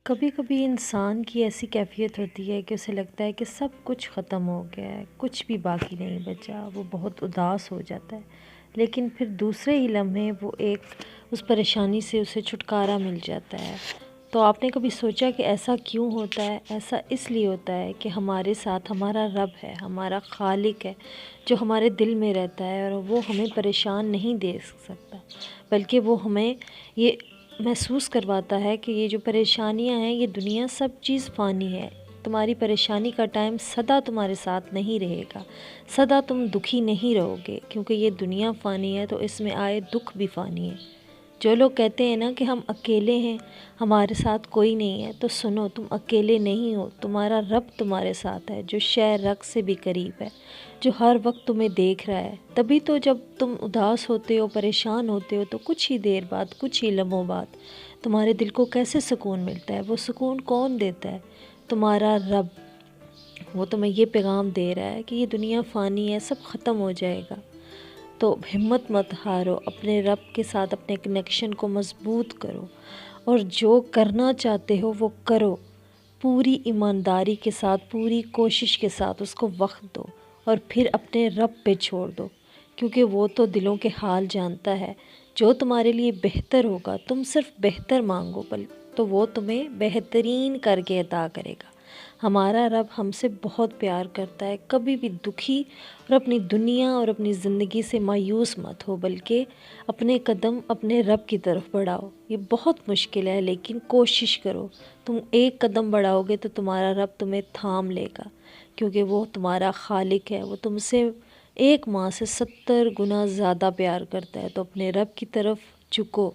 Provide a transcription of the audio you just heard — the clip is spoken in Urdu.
کبھی کبھی انسان کی ایسی کیفیت ہوتی ہے کہ اسے لگتا ہے کہ سب کچھ ختم ہو گیا ہے، کچھ بھی باقی نہیں بچا، وہ بہت اداس ہو جاتا ہے۔ لیکن پھر دوسرے ہی لمحے وہ اس پریشانی سے اسے چھٹکارا مل جاتا ہے۔ تو آپ نے کبھی سوچا کہ ایسا کیوں ہوتا ہے؟ ایسا اس لیے ہوتا ہے کہ ہمارے ساتھ ہمارا رب ہے، ہمارا خالق ہے، جو ہمارے دل میں رہتا ہے، اور وہ ہمیں پریشان نہیں دیکھ سکتا، بلکہ وہ ہمیں یہ محسوس کرواتا ہے کہ یہ جو پریشانیاں ہیں، یہ دنیا سب چیز فانی ہے۔ تمہاری پریشانی کا ٹائم سدا تمہارے ساتھ نہیں رہے گا، سدا تم دکھی نہیں رہو گے، کیونکہ یہ دنیا فانی ہے تو اس میں آئے دکھ بھی فانی ہے۔ جو لوگ کہتے ہیں نا کہ ہم اکیلے ہیں، ہمارے ساتھ کوئی نہیں ہے، تو سنو، تم اکیلے نہیں ہو، تمہارا رب تمہارے ساتھ ہے، جو شے رگ سے بھی قریب ہے، جو ہر وقت تمہیں دیکھ رہا ہے۔ تبھی تو جب تم اداس ہوتے ہو، پریشان ہوتے ہو، تو کچھ ہی دیر بعد، کچھ ہی لمحوں بعد تمہارے دل کو کیسے سکون ملتا ہے؟ وہ سکون کون دیتا ہے؟ تمہارا رب۔ وہ تمہیں یہ پیغام دے رہا ہے کہ یہ دنیا فانی ہے، سب ختم ہو جائے گا۔ تو ہمت مت ہارو، اپنے رب کے ساتھ اپنے کنیکشن کو مضبوط کرو، اور جو کرنا چاہتے ہو وہ کرو، پوری ایمانداری کے ساتھ، پوری کوشش کے ساتھ اس کو وقت دو، اور پھر اپنے رب پہ چھوڑ دو، کیونکہ وہ تو دلوں کے حال جانتا ہے۔ جو تمہارے لیے بہتر ہوگا، تم صرف بہتر مانگو، تو وہ تمہیں بہترین کر کے عطا کرے گا۔ ہمارا رب ہم سے بہت پیار کرتا ہے۔ کبھی بھی دکھی اور اپنی دنیا اور اپنی زندگی سے مایوس مت ہو، بلکہ اپنے قدم اپنے رب کی طرف بڑھاؤ۔ یہ بہت مشکل ہے، لیکن کوشش کرو۔ تم ایک قدم بڑھاؤ گے تو تمہارا رب تمہیں تھام لے گا، کیونکہ وہ تمہارا خالق ہے۔ وہ تم سے ایک ماں سے 70 گنا زیادہ پیار کرتا ہے۔ تو اپنے رب کی طرف جھکو۔